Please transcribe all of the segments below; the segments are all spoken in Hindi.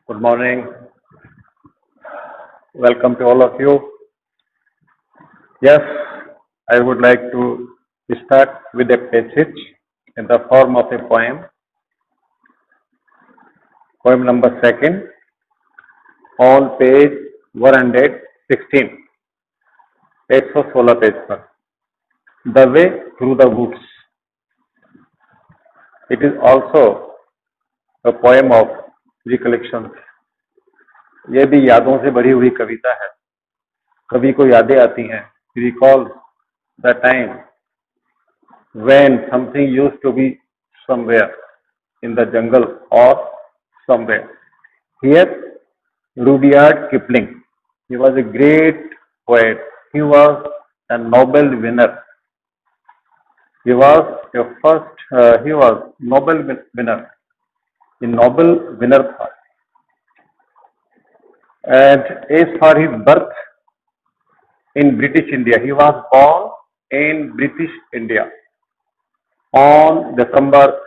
Good morning. Welcome to all of you. Yes, I would like to start with a passage in the form of a poem. Poem number second on page 116. 116 page पर. The way through the woods. It is also a poem of recollection. ये भी यादों से भरी हुई कविता है. कवि को यादें आती हैं. Recall the time when something used to be somewhere in the jungle or somewhere. Here, Rudyard Kipling. He was a great poet. He was a Nobel winner. He was a first. He was Nobel winner. A Nobel winner था. And as for his birth in British India, he was born in British India on December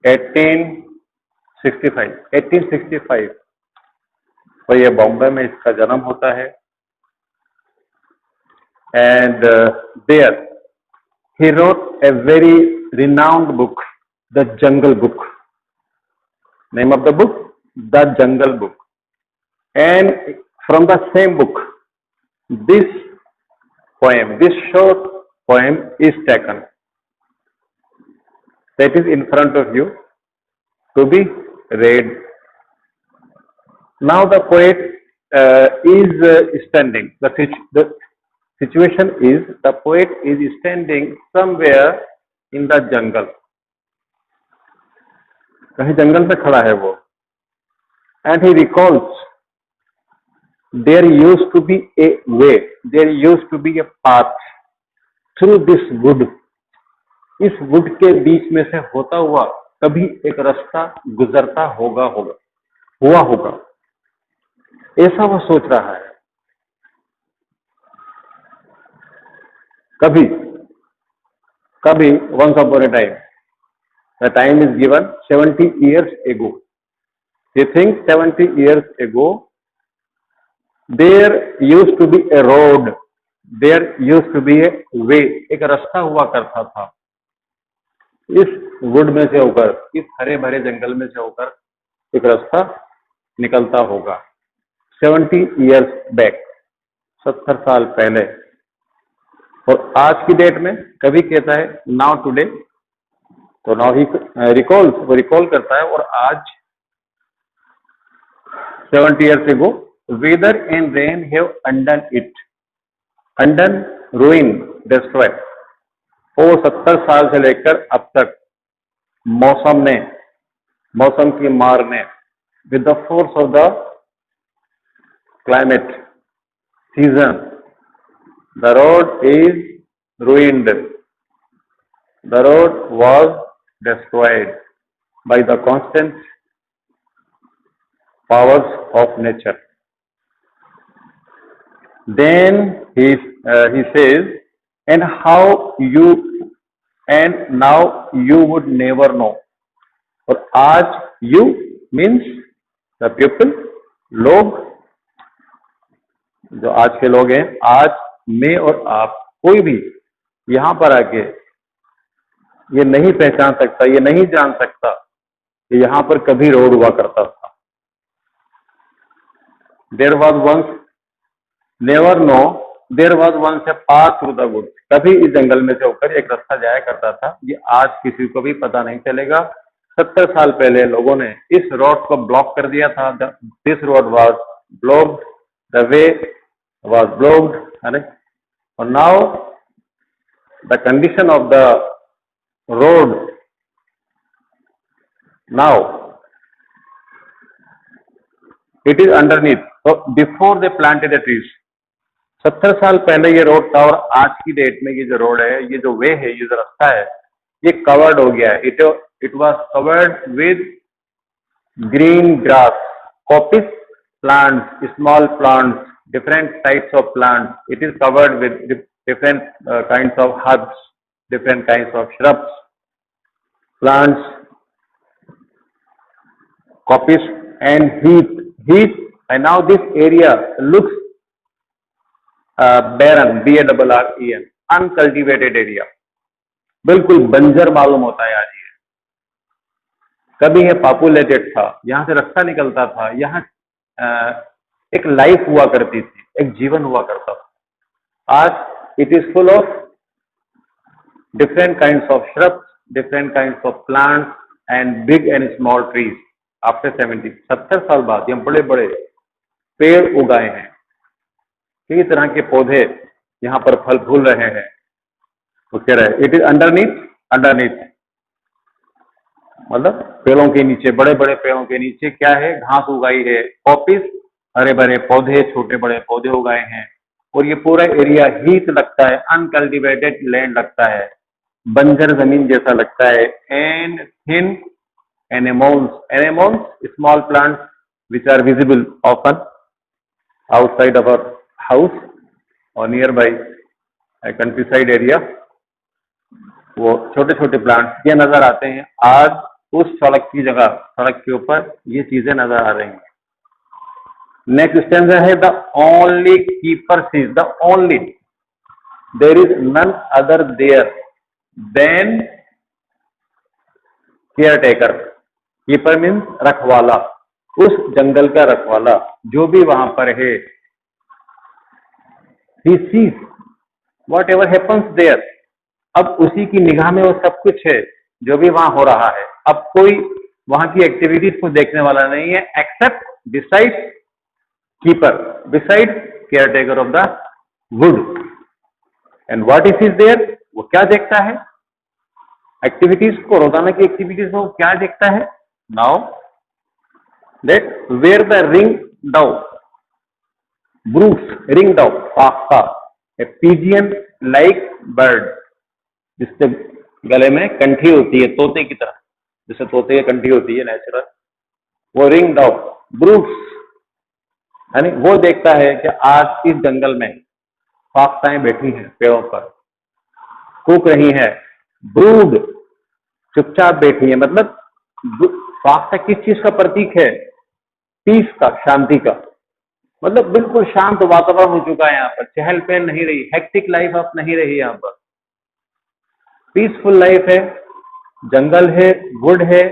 1865. 1865 तो ये बॉम्बे में इसका जन्म होता है. And there he wrote a very renowned book, The Jungle Book. Name of the book, The Jungle Book. And from the same book, this poem, this short poem is taken. That is in front of you to be read. Now the poet is standing. The situation is the poet is standing somewhere in the jungle. कहीं जंगल में खड़ा है वो. And he recalls there used to be a way, there used to be a path through this wood. इस वुड के बीच में से होता हुआ कभी एक रास्ता गुजरता हुआ होगा. ऐसा वो सोच रहा है. कभी once upon a time, the time is given 70 years ago. He thinks 70 years ago there used to be a road, there used to be a way. एक रास्ता हुआ करता था. इस वुड में से होकर, इस हरे भरे जंगल में से होकर एक रास्ता निकलता होगा. 70 years back, 70 साल पहले. और आज की डेट में कभी कहता है नाउ टुडे, तो नाउ ही रिकॉल्स, वो रिकॉल करता है. और आज 70 years ago, weather and rain have undone it, undone, ruin, destroyed. वो 70 साल से लेकर अब तक मौसम की मार ने, with the force of the climate, season, the road is ruined. The road was destroyed by the constant powers of nature. Then he says, and now you would never know. और आज you means the people, लोग, जो आज के लोग हैं, आज मैं और आप, कोई भी यहां पर आके ये नहीं पहचान सकता, ये नहीं जान सकता कि यहां पर कभी रोड हुआ करता था. There was once, never know, there was once a path through the woods. कभी इस जंगल में से होकर एक रास्ता जाया करता था. ये आज किसी को भी पता नहीं चलेगा. 70 साल पहले लोगों ने इस रोड को ब्लॉक कर दिया था. This road was blocked, the way was blocked. And now the condition of the road, now it is underneath. So before they planted the trees, 70 साल पहले ये रोड था और आज की डेट में ये जो रोड है, ये जो वे है, ये जो रास्ता है, ये कवर्ड हो गया है. It was covered with green grass, coppice plants, small plants, different types of plants. It is covered with different kinds of herbs, different kinds of shrubs, plants, coppice, and heat, and now this area looks barren, BARREN, uncultivated area, बिल्कुल बंजर मालूम होता है आज ये। कभी ये पॉपुलेटेड था, यहां से रास्ता निकलता था, यहाँ एक लाइफ हुआ करती थी, एक जीवन हुआ करता था। आज it is full of different kinds of shrubs, different kinds of plants and big and small trees. After 70 साल बाद ये बड़े बड़े पेड़ उगाए हैं, कई तरह के पौधे यहाँ पर फल फूल रहे हैं। वो कह रहे हैं इट इज अंडरनीथ मतलब पेड़ों के नीचे, बड़े बड़े पेड़ों के नीचे क्या है, घास उगाई है, पॉपिस, हरे भरे पौधे, छोटे बड़े पौधे उगाए हैं। और ये पूरा एरिया हीट लगता है, अनकल्टिवेटेड लैंड लगता है, बंजर जमीन जैसा लगता है। And thin anemones, small plants which are visible often outside our house और nearby countryside area, वो छोटे छोटे प्लांट्स ये नजर आते हैं। आज उस सड़क की जगह, सड़क के ऊपर ये चीजें नजर आ रही हैं। नेक्स्ट स्टेंजा है the only keeper sees, the only, there is none other there than caretaker. Keeper means रखवाला, उस जंगल का रखवाला जो भी वहां पर है। He sees whatever happens there, अब उसी की निगाह में वो सब कुछ है जो भी वहां हो रहा है। अब कोई वहां की एक्टिविटीज को देखने वाला नहीं है except beside keeper, beside caretaker of the wood. And what is there, वो क्या देखता है, एक्टिविटीज को, रोजाना की एक्टिविटीज को क्या देखता है। Now let where the ring dove brooks, ring dove फाख्ता, ए पिजियन लाइक बर्ड, जिसके गले में कंठी होती है तोते की तरह, जैसे तोते की कंठी होती है नेचुरल, वो रिंग डाउ ब्रूक्स, यानी वो देखता है कि आज इस जंगल में फाख्ताएं बैठी हैं पेड़ों पर, कूक रही हैं। ब्रूड चुपचाप बैठी है, मतलब फाख्ता किस चीज का प्रतीक है, पीस का, शांति का। मतलब बिल्कुल शांत वातावरण हो चुका है यहाँ पर, चहल पहल नहीं रही, हेक्टिक लाइफ अब नहीं रही यहाँ पर, पीसफुल लाइफ है, जंगल है, वुड है,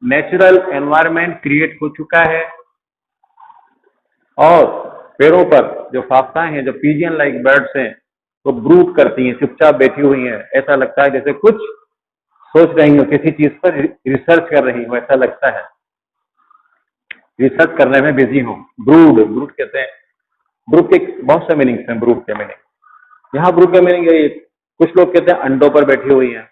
नेचुरल एनवायरनमेंट क्रिएट हो चुका है। और पेड़ों पर जो फाख्ताएं हैं, जो पिजियन लाइक बर्ड्स हैं, वो ब्रूड करती हैं, चुपचाप बैठी हुई हैं। ऐसा लगता है जैसे कुछ सोच रही हो, किसी चीज पर रिसर्च कर रही हो, ऐसा लगता है, रिसर्च करने में बिजी हो। ब्रूड कहते हैं, ब्रूड के बहुत से मीनिंग्स हैं। ब्रूड के मीनिंग, यहाँ ब्रूड का मीनिंग यही, कुछ लोग कहते हैं अंडों पर बैठी हुई हैं,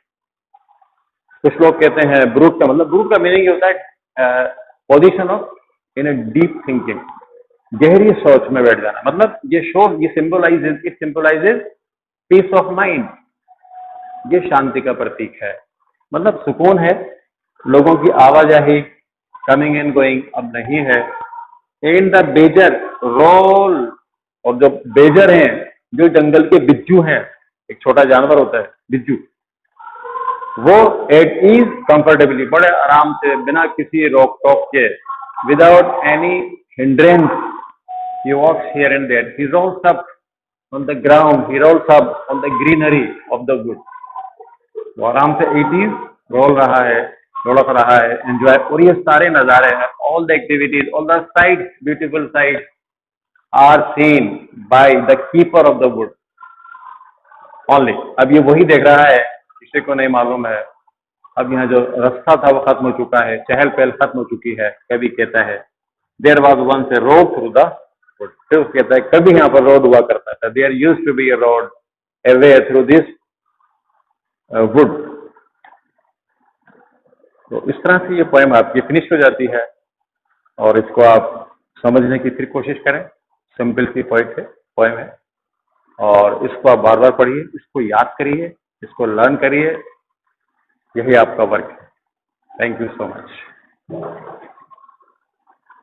कुछ लोग कहते हैं ब्रूड का मतलब, ब्रूड का मीनिंग ये होता है position of in a deep thinking, गहरी सोच में बैठ जाना। मतलब ये ये सिंबलाइजेज पीस ऑफ माइंड, ये शांति का प्रतीक है, मतलब सुकून है, लोगों की आवाजाही कमिंग एंड गोइंग अब नहीं है। इन द बेजर रोल, और जो बेजर हैं, जो जंगल के बिज्जू हैं, एक छोटा जानवर होता है बिज्जू, वो एट ईज कंफर्टेबली, बड़े आराम से, बिना किसी रोक टोक के, without any hindrance, he walks here and there, he rolls up on the ground, he rolls up on the greenery of the wood, वो आराम से it is रोल रहा है, लुढ़क रहा है, एंजॉय। और ये सारे नजारे हैं, all the activities, all the sights, beautiful sights are seen by the keeper of the wood only। अब ये वही देख रहा है, किसी को नहीं मालूम है। अब यहाँ जो रास्ता था वो खत्म हो चुका है, चहल पहल खत्म हो चुकी है। कभी कहता है there was once a road through the wood, फिर कहता है कभी यहाँ पर रोड हुआ करता था, there used to be a road, a way through this wood. तो इस तरह से ये पोएम आपकी फिनिश हो जाती है, और इसको आप समझने की फिर कोशिश करें। सिंपल सी पोएम है, और इसको आप बार बार पढ़िए, इसको याद करिए, इसको लर्न करिए, यही आपका वर्क है। Thank you so much.